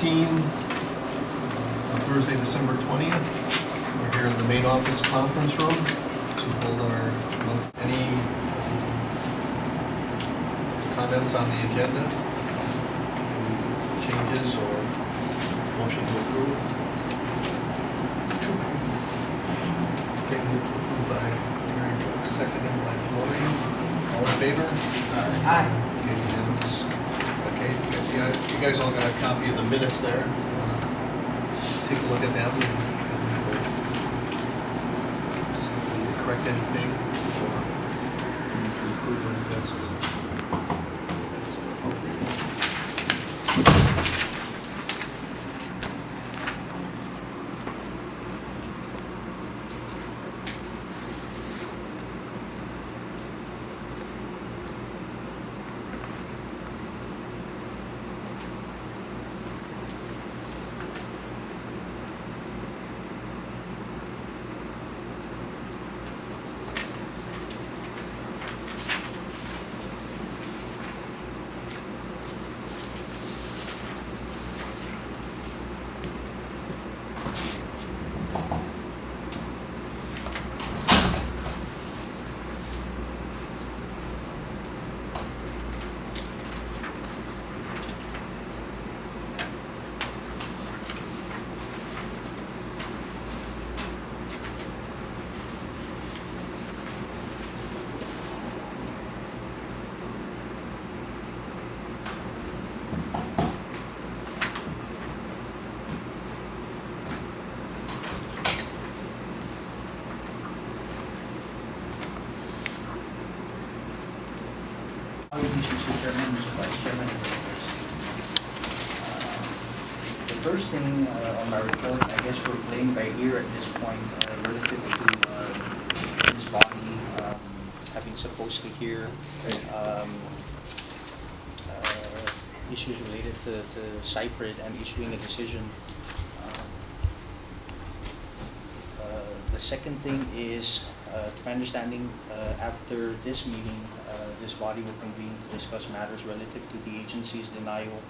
2019, on Thursday, December 20th. We're here in the main office conference room to hold our, any comments on the agenda? Any changes or motion to approve? Okay, move to approve by Mary Brooks, seconded by Flory. All in favor? Aye. Okay, unanimous. Okay, you guys all got a copy of the minutes there. Take a look at them and see if we need to correct anything or need to approve them. That's appropriate. Mr. Chairman, Mr. Vice Chairman. The first thing on my report, I guess we're playing by ear at this point relative to this body having supposed to hear issues related to Cyprid and issuing a decision. The second thing is, to my understanding, after this meeting, this body will convene to discuss matters relative to the agency's denial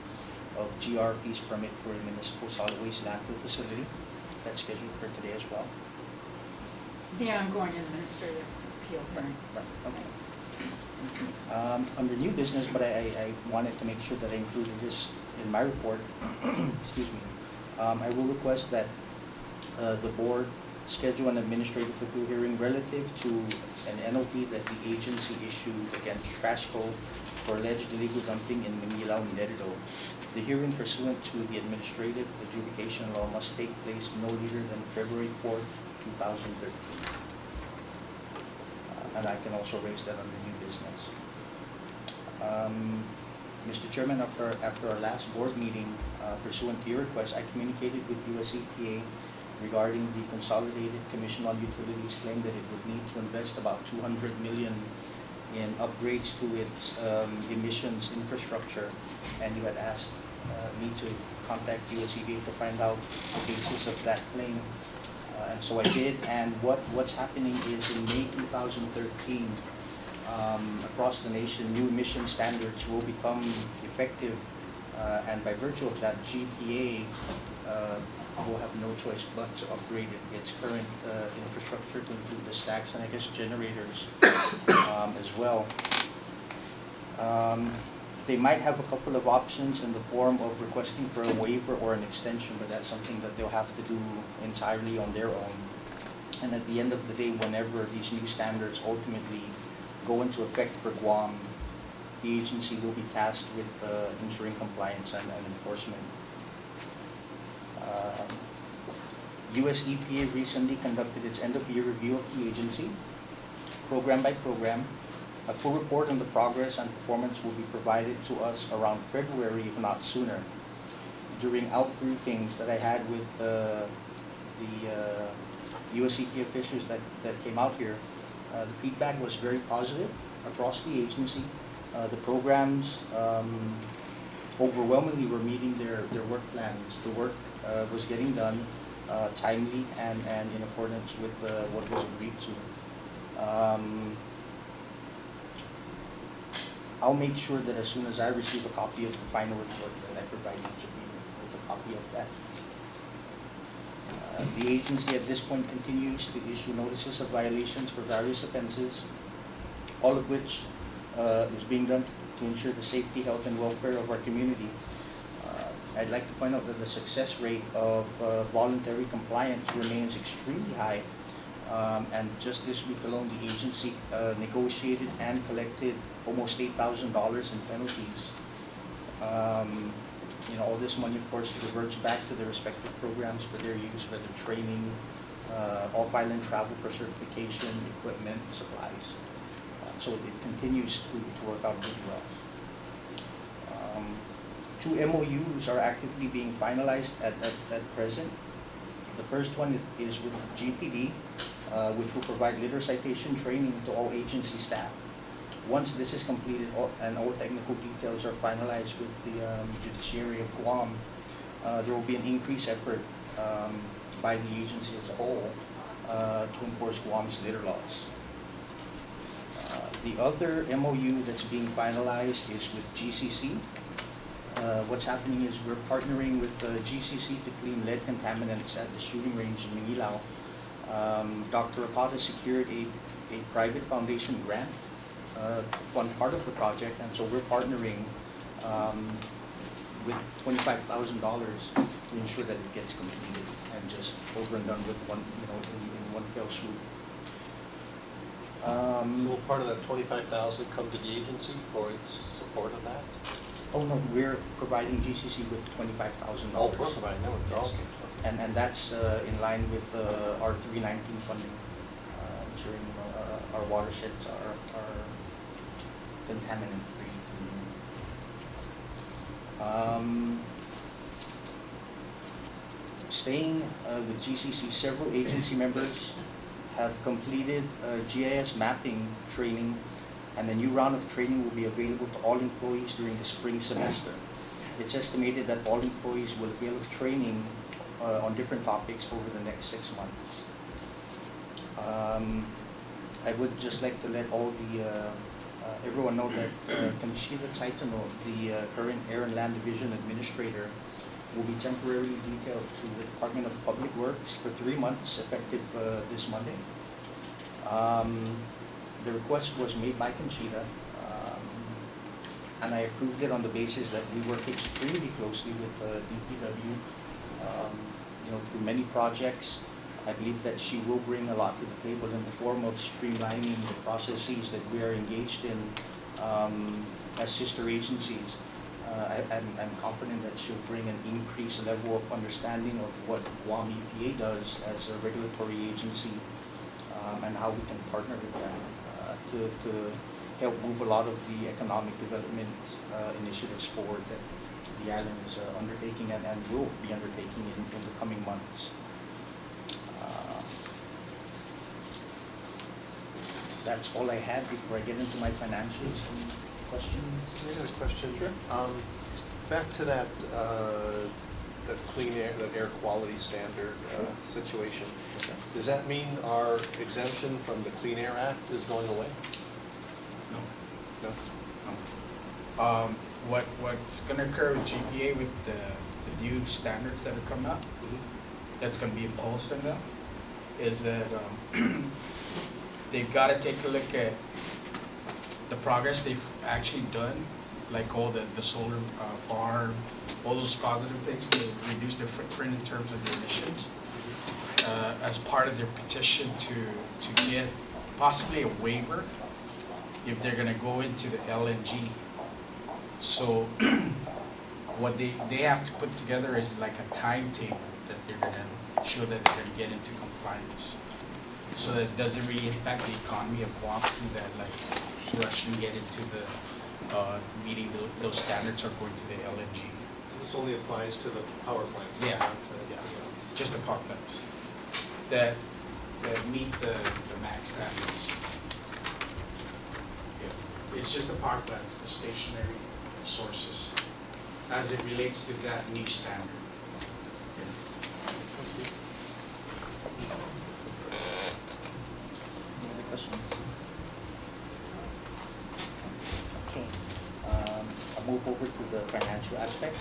of GRP's permit for a municipal solid waste landfill facility. That's scheduled for today as well. Yeah, I'm going to administrative appeal hearing. Right, okay. Under new business, but I wanted to make sure that I included this in my report. Excuse me. I will request that the board schedule an administrative appeal hearing relative to an NOV that the agency issued against Trashco for alleged illegal dumping in Manila, Minerio. The hearing pursuant to the administrative adjudication law must take place no later than February 4th, 2013. And I can also raise that under new business. Mr. Chairman, after our last board meeting, pursuant to your request, I communicated with US EPA regarding the Consolidated Commission on Utilities claim that it would need to invest about $200 million in upgrades to its emissions infrastructure, and you had asked me to contact US EPA to find out the basis of that claim, and so I did. And what's happening is in May 2013, across the nation, new emission standards will become effective, and by virtue of that, GPA will have no choice but to upgrade its current infrastructure to include the stacks and I guess generators as well. They might have a couple of options in the form of requesting for a waiver or an extension, but that's something that they'll have to do entirely on their own. And at the end of the day, whenever these new standards ultimately go into effect for Guam, the agency will be tasked with ensuring compliance and enforcement. US EPA recently conducted its end-of-year review of the agency, program by program. A full report on the progress and performance will be provided to us around February, if not sooner. During out-briefings that I had with the US EPA officials that came out here, the feedback was very positive across the agency. The programs overwhelmingly were meeting their work plans. The work was getting done timely and in accordance with what was agreed to. I'll make sure that as soon as I receive a copy of the final report, that I provide each of you with a copy of that. The agency at this point continues to issue notices of violations for various offenses, all of which is being done to ensure the safety, health, and welfare of our community. I'd like to point out that the success rate of voluntary compliance remains extremely high. And just this week alone, the agency negotiated and collected almost $8,000 in penalties. All this money, of course, reverts back to the respective programs for their use, whether training, off-island travel for certification, equipment, supplies. So it continues to work out really well. 2 MOUs are actively being finalized at present. The first one is with GPD, which will provide litter citation training to all agency staff. Once this is completed and all technical details are finalized with the judiciary of Guam, there will be an increased effort by the agency as a whole to enforce Guam's litter laws. The other MOU that's being finalized is with GCC. What's happening is we're partnering with GCC to clean lead contaminants at the shooting range in Mangilao. Dr. Apata secured a private foundation grant to fund part of the project, and so we're partnering with $25,000 to ensure that it gets completed and just over and done with one, in one fell swoop. So will part of that 25,000 come to the agency for its support of that? Oh no, we're providing GCC with $25,000. Oh, we're providing them with Yes. okay. And that's in line with our 319 funding, ensuring our watersheds are contaminant free. Staying with GCC, several agency members have completed GIS mapping training, and a new round of training will be available to all employees during the spring semester. It's estimated that all employees will avail of training on different topics over the next 6 months. I would just like to let all the everyone know that Kanishida Taitano, the current Air and Land Division Administrator, will be temporarily detailed to the Department of Public Works for 3 months, effective this Monday. The request was made by Conchita, and I approved it on the basis that we work extremely closely with DPW, through many projects. I believe that she will bring a lot to the table in the form of streamlining the processes that we are engaged in as sister agencies. I'm confident that she'll bring an increased level of understanding of what Guam EPA does as a regulatory agency, and how we can partner with them to help move a lot of the economic development initiatives forward that the island is undertaking and will be undertaking in the coming months. That's all I had before I get into my financials. Any questions? I got a question. Sure. Back to that clean air, that air quality standard Sure. situation. Okay. Does that mean our exemption from the Clean Air Act is going away? No. No. What's going to occur with GPA with the new standards that are coming up, that's going to be imposed on them, is that they've got to take a look at the progress they've actually done, like all the solar farm, all those positive things to reduce their footprint in terms of their emissions, as part of their petition to get possibly a waiver if they're going to go into the LNG. So what they have to put together is like a timetable that they're going to show that they're going to get into compliance, so that it doesn't really impact the economy of Guam through that, like rush and get into the meeting those standards or going to the LNG. So this only applies to the power plants? Yeah. Not to anything else? Just the power plants that meet the max standards. Yeah. It's just the power plants, the stationary sources, as it relates to that new standard. Any other questions? Okay. I'll move over to the financial aspect.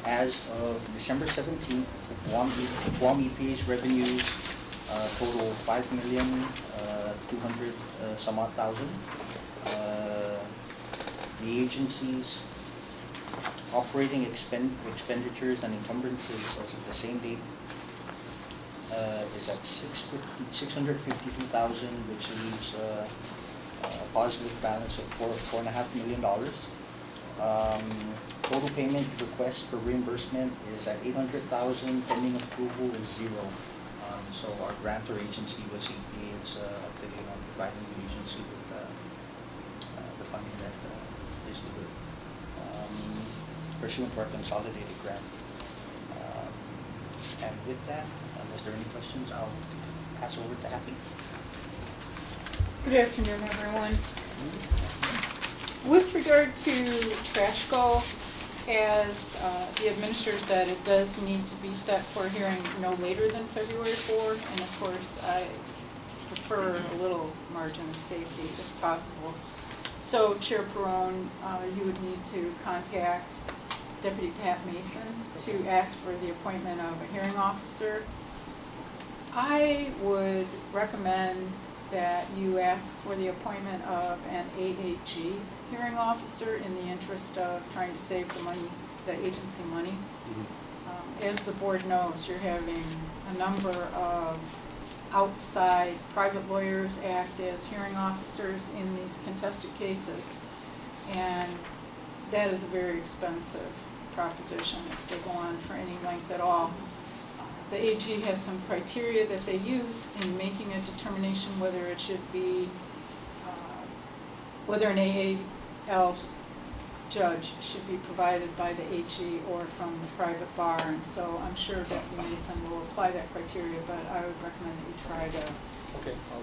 As of December 17th, Guam EPA's revenues total 5,200,000 some odd thousand. The agency's operating expenditures and encumbrances as of the same date is at 652,000, which leaves a positive balance of $4.5 million. Total payment request for reimbursement is at 800,000. Pending approval is 0. So our grantor agency was EPA. It's up to date on providing the agency with the funding that is due pursuant to our consolidated grant. And with that, unless there are any questions, I'll pass over to Happy. Good afternoon, everyone. With regard to trash go, as the administrator said, it does need to be set for a hearing no later than February 4th, and of course, I prefer a little margin of safety if possible. So, Chair Perone, you would need to contact Deputy Pat Mason to ask for the appointment of a hearing officer. I would recommend that you ask for the appointment of an AAG hearing officer in the interest of trying to save the money, the agency money. As the board knows, you're having a number of outside private lawyers act as hearing officers in these contested cases, and that is a very expensive proposition if they go on for any length at all. The AG has some criteria that they use in making a determination whether it should be, whether an AAL judge should be provided by the AG or from the private bar, and so I'm sure Deputy Mason will apply that criteria, but I would recommend that you try to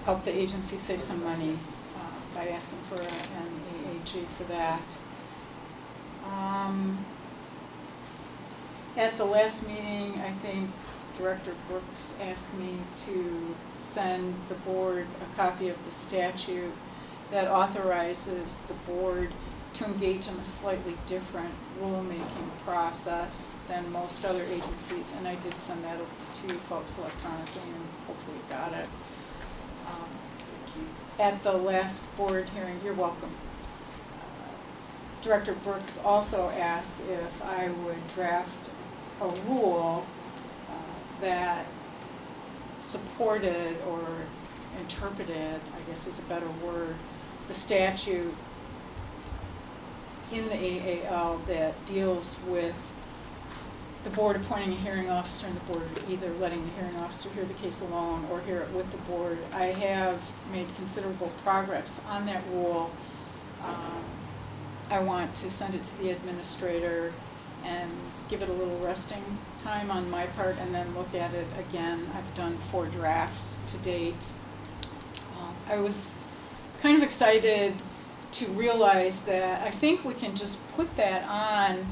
help the agency save some money by asking for an AAG for that. At the last meeting, I think Director Brooks asked me to send the board a copy of the statute that authorizes the board to engage in a slightly different rulemaking process than most other agencies, and I did send that to you folks electronically, and hopefully you got it. At the last board hearing, you're welcome. Director Brooks also asked if I would draft a rule that supported or interpreted, I guess is a better word, the statute in the AAL that deals with the board appointing a hearing officer and the board either letting the hearing officer hear the case alone or hear it with the board. I have made considerable progress on that rule. I want to send it to the administrator and give it a little resting time on my part and then look at it again. I've done 4 drafts to date. I was kind of excited to realize that I think we can just put that on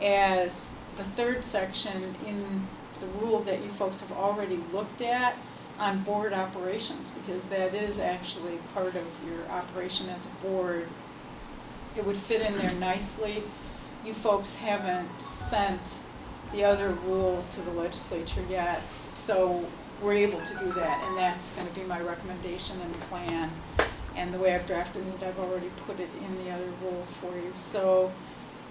as the 3rd section in the rule that you folks have already looked at on board operations, because that is actually part of your operation as a board. It would fit in there nicely. You folks haven't sent the other rule to the legislature yet, so we're able to do that, and that's going to be my recommendation and plan. And the way I've drafted it, I've already put it in the other rule for you. So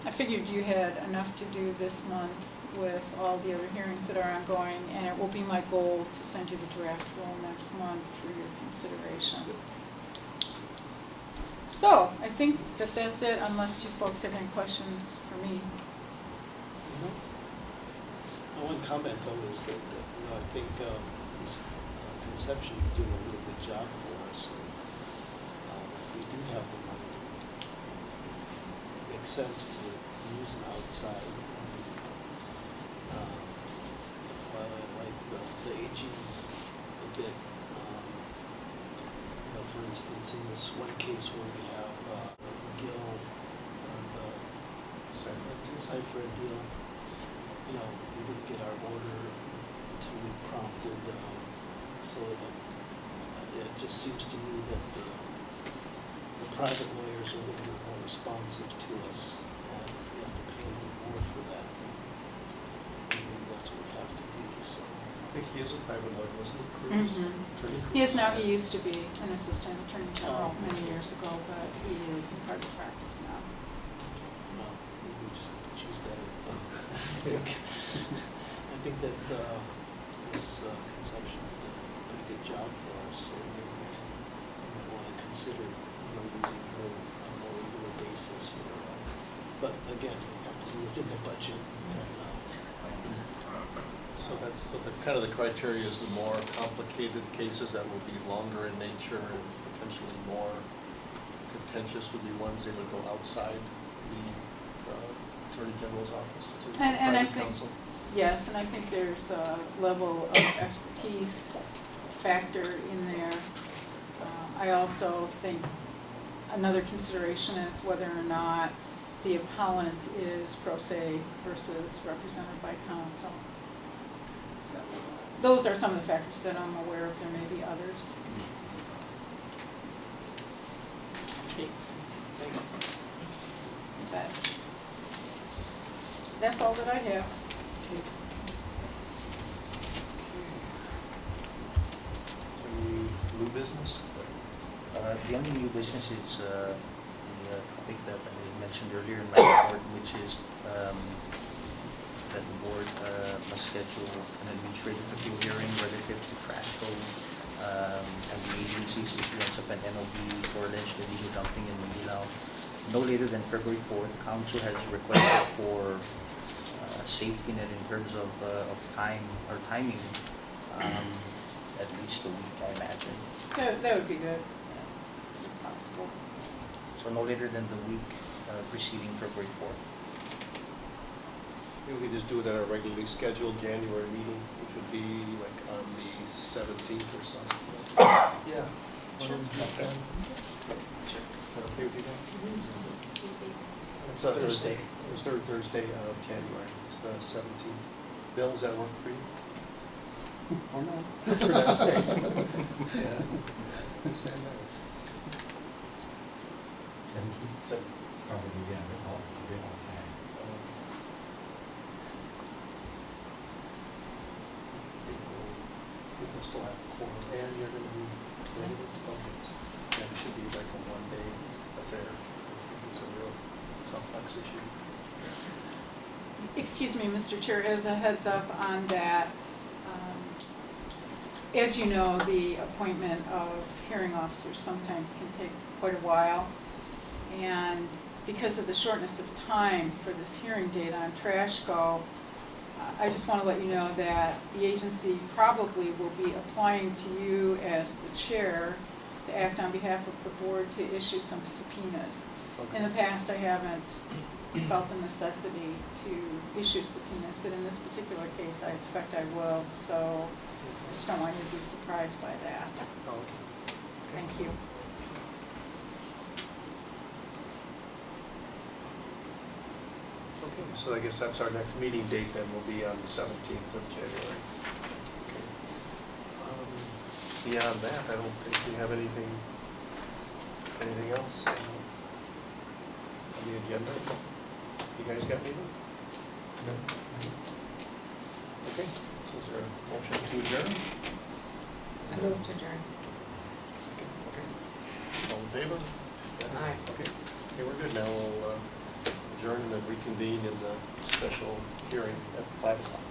I figured you had enough to do this month with all the other hearings that are ongoing, and it will be my goal to send you the draft rule next month for your consideration. So I think that that's it, unless you folks have any questions for me. One comment though is that I think Conception is doing a really good job for us. We do have the money. It makes sense to use an outside. Like the AG's a bit. For instance, in this one case where we have Gil or the Cipher deal, we didn't get our order until we prompted, so it just seems to me that the private lawyers are a little bit more responsive to us, and we have to pay a little more for that. think he is a private lawyer, wasn't he? Cruz? Attorney He is Cruz? now, he used to be an assistant attorney general many years ago, but he is in private practice now. Well, maybe we just have to choose better. I think that this conception has done a pretty good job for us, so we might want to consider, using her on a more regular basis. But again, we have to be within the budget. So the kind of the criteria is the more complicated cases that will be longer in nature and potentially more contentious would be ones that would go outside the Attorney General's office to And I private think, counsel. yes, and I think there's a level of expertise factor in there. I also think another consideration is whether or not the appellant is pro se versus represented by counsel. So those are some of the factors that I'm aware of. There may be others. Okay, thanks. But that's all that I have. Any new business? The only new business is the topic that I mentioned earlier in my report, which is that the board must schedule an administrative appeal hearing relative to trash code and the agency's issuance of an NOV for alleged illegal dumping in Manila. No later than February 4th, council has requested for safety net in terms of time or timing, at least a week, I imagine. That would be good, if possible. So no later than the week preceding February 4th. Maybe we just do it at our regularly scheduled January meeting, which would be like on the 17th or something. Yeah. Sure. Okay. Sure. Okay with you guys? It's a Thursday. The third Thursday of January. It's the 17th. Bill, does that work for you? Or not. Yeah. Stand there. 17? Probably, yeah, they're all okay. People still have quorum, and you're gonna be ready? Okay. Yeah, it should be like a one-day affair. It's a real complex issue. Excuse me, Mr. Chair, as a heads up on that, as you know, the appointment of hearing officers sometimes can take quite a while. And because of the shortness of time for this hearing date on Trash Go, I just want to let you know that the agency probably will be applying to you as the chair to act on behalf of the board to issue some subpoenas. In the past, I haven't felt the necessity to issue subpoenas, but in this particular case, I expect I will, so I just don't want you to be surprised by that. Oh, okay. Thank you. Okay, so I guess that's our next meeting date then, will be on the 17th of January. Okay. Beyond that, I don't think we have anything else on the agenda. You guys got anything? No. Okay, so is there a motion to adjourn? I move to adjourn. Okay. All in favor? Aye. Okay, okay, we're good now. We'll adjourn and then reconvene in the special hearing at 5 o'clock.